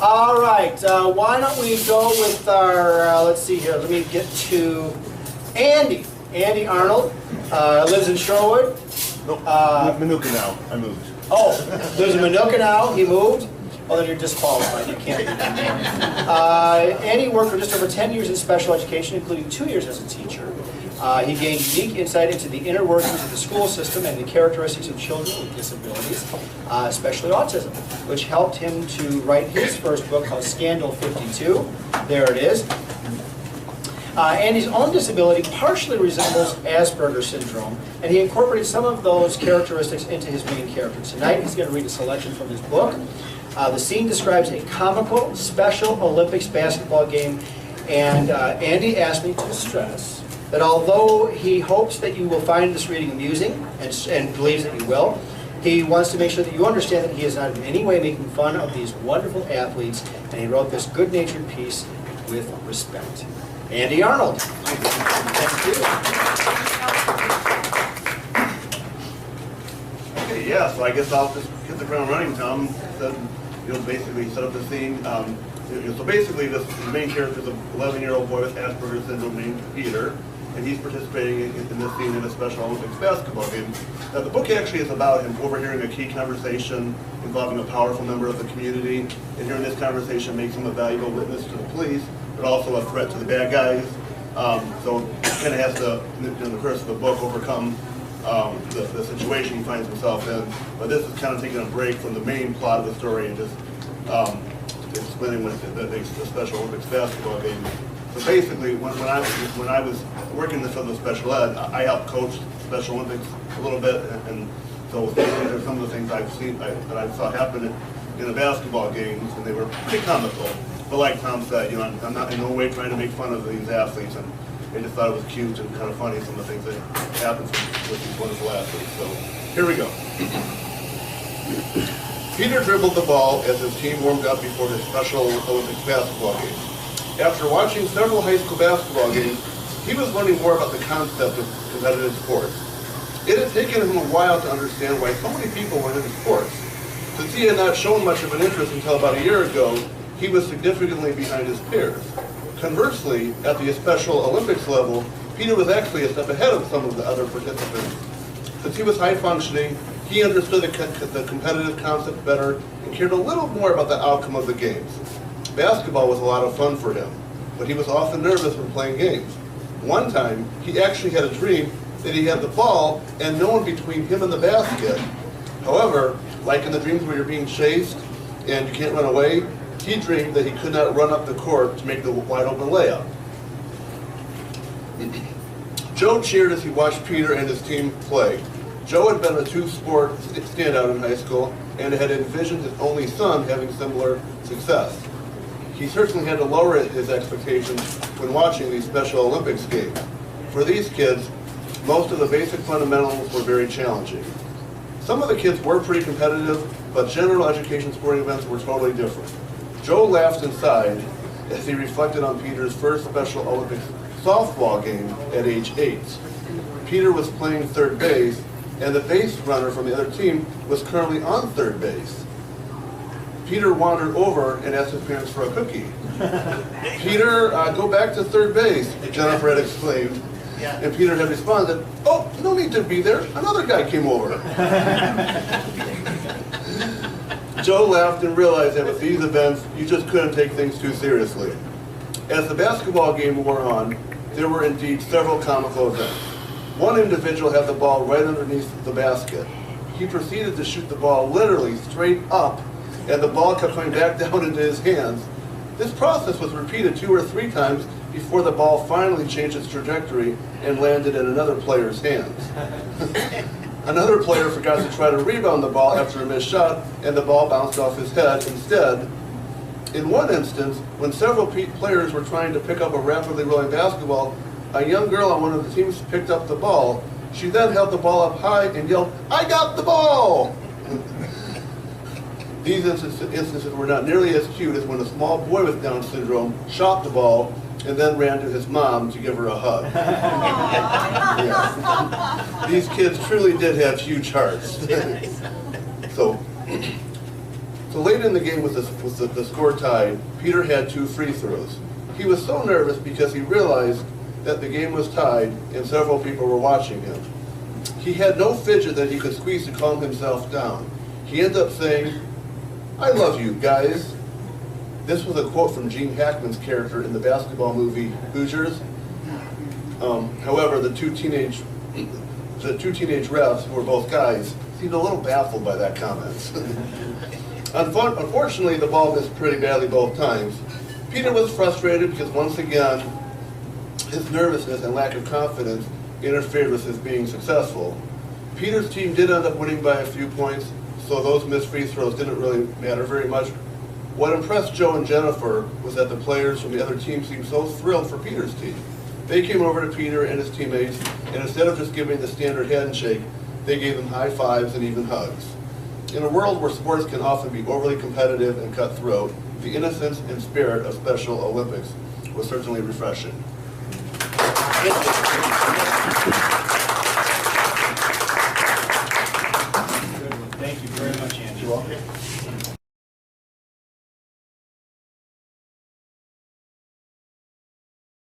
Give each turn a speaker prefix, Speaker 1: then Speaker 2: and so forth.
Speaker 1: All right, why don't we go with our, let's see here, let me get to Andy. Andy Arnold, lives in Shorewood.
Speaker 2: No, Manuka now. I moved.
Speaker 1: Oh, there's a Manuka now, he moved? Well, then you're disqualified, you can't do that. Andy worked for just over 10 years in special education, including 2 years as a teacher. He gained unique insight into the inner workings of the school system and the characteristics of children with disabilities, especially autism, which helped him to write his first book called Scandal 52. There it is. Andy's own disability partially resembles Asperger's syndrome, and he incorporated some of those characteristics into his main character. Tonight, he's going to read a selection from his book. The scene describes a comical Special Olympics basketball game, and Andy asked me to stress that although he hopes that you will find this reading amusing, and believes that you will, he wants to make sure that you understand that he is not in any way making fun of these wonderful athletes, and he wrote this good-natured piece with respect. Andy Arnold. Thank you.
Speaker 2: Okay, yeah, so I guess I'll just hit the ground running, Tom. Said, basically set up the scene. So basically, the main character is an 11-year-old boy with Asperger's syndrome named Peter, and he's participating in this scene in a Special Olympics basketball game. Now, the book actually is about him overhearing a key conversation involving a powerful member of the community, and hearing this conversation makes him a valuable witness to the police, but also a threat to the bad guys. So he kind of has to, in the course of the book, overcome the situation he finds himself in. But this is kind of taking a break from the main plot of the story and just explaining what the Special Olympics basketball game. So basically, when I was working this on the special ed, I helped coach Special Olympics a little bit, and so these are some of the things I've seen that I saw happen in the basketball games, and they were pretty comical. But like Tom said, I'm not in no way trying to make fun of these athletes, and I just thought it was cute and kind of funny, some of the things that happen with these wonderful athletes. So here we go. Peter dribbled the ball as his team warmed up before his Special Olympics basketball game. After watching several high school basketball games, he was learning more about the concept of competitive sports. It had taken him a while to understand why so many people were into sports. Since he had not shown much of an interest until about a year ago, he was significantly behind his peers. Conversely, at the Special Olympics level, Peter was actually a step ahead of some of the other participants. Since he was high-functioning, he understood the competitive concept better and cared a little more about the outcome of the games. Basketball was a lot of fun for him, but he was often nervous when playing games. One time, he actually had a dream that he had the ball and no one between him and the basket. However, like in the dreams where you're being chased and you can't run away, he dreamed that he could not run up the court to make the wide-open layup. Joe cheered as he watched Peter and his team play. Joe had been a two-sport standout in high school and had envisioned his only son having similar success. He certainly had to lower his expectations when watching these Special Olympics games. For these kids, most of the basic fundamentals were very challenging. Some of the kids were pretty competitive, but general education sporting events were totally different. Joe laughed inside as he reflected on Peter's first Special Olympics softball game at age 8. Peter was playing third base, and the base runner from the other team was currently on third base. Peter wandered over and asked his parents for a cookie. Peter, go back to third base, Jennifer had exclaimed. And Peter had responded, oh, no need to be there, another guy came over. Joe laughed and realized that with these events, you just couldn't take things too seriously. As the basketball game wore on, there were indeed several comical events. One individual had the ball right underneath the basket. He proceeded to shoot the ball literally straight up, and the ball kept coming back down into his hands. This process was repeated 2 or 3 times before the ball finally changed its trajectory and landed in another player's hands. Another player forgot to try to rebound the ball after a missed shot, and the ball bounced off his head instead. In one instance, when several players were trying to pick up a rapidly rolling basketball, a young girl on one of the teams picked up the ball. She then held the ball up high and yelled, "I got the ball!" These instances were not nearly as cute as when a small boy with Down syndrome shot the ball and then ran to his mom to give her a hug. Yeah. These kids truly did have huge hearts. So, So late in the game with the score tied, Peter had 2 free throws. He was so nervous because he realized that the game was tied and several people were watching him. He had no fidget that he could squeeze to calm himself down. He ended up saying, "I love you, guys." This was a quote from Gene Hackman's character in the basketball movie Hoosiers. However, the two teenage refs, who were both guys, seemed a little baffled by that comment. Unfortunately, the ball missed pretty badly both times. Peter was frustrated because once again, his nervousness and lack of confidence interfered with his being successful. Peter's team did end up winning by a few points, so those missed free throws didn't really matter very much. What impressed Joe and Jennifer was that the players from the other team seemed so thrilled for Peter's team. They came over to Peter and his teammates, and instead of just giving the standard handshake, they gave them high fives and even hugs. In a world where sports can often be overly competitive and cutthroat, the innocence and spirit of Special Olympics was certainly refreshing.
Speaker 1: Thank you very much, Andy.
Speaker 2: You're welcome.